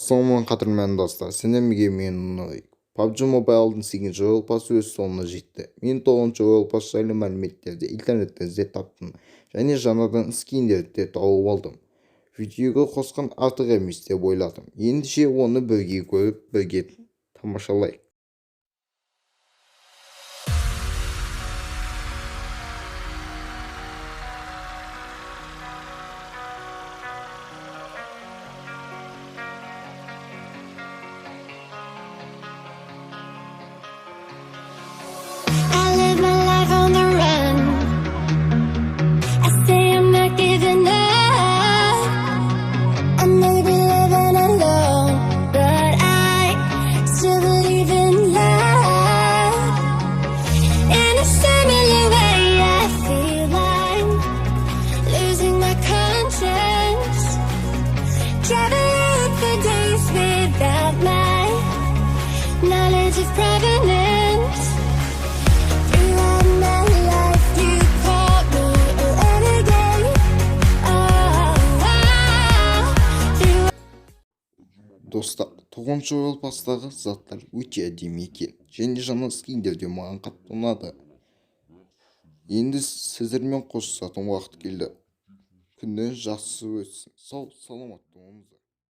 Сонымен қатармен достар, сіздерге мен Pubg Mobile'дың 8-ші Royale пасы өз соңына жетті. Мен 9-ші Royale пасы жайлы мәліметтерді интернеттен іздеп таптым және жаңадан скиндерді де тауып алдым. Видеоға қосқан артық емес деп ойладым. Ендеше оны бірге көріп, бірге тамашалайық. Knowledge of provenance. Throughout my life, you caught me a renegade. Достар, 9-ші Royale пастағы заттар өте әдемі екен және жаңа скиндер де маған қатты ұнады. Енді сіздермен қоштасатын уақыт келді. Күні жақсы өтсін. Сау саламат болыңыздар.